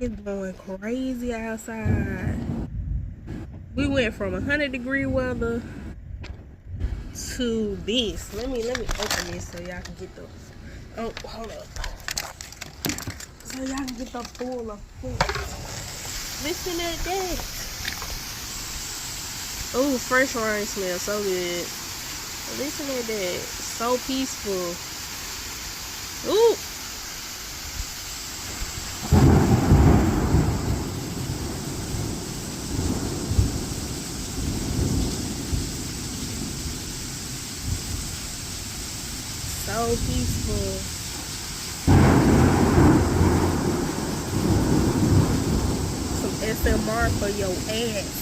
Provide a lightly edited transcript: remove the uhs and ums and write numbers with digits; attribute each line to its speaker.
Speaker 1: It's going crazy outside. We went from 100-degree weather to this. Let me open this so y'all can get the. Oh, hold up. So y'all can get the full effect. Listen at that. Oh, fresh rain smells so good. Listen at that. So peaceful. Ooh. So peaceful. Some SMR for your ass.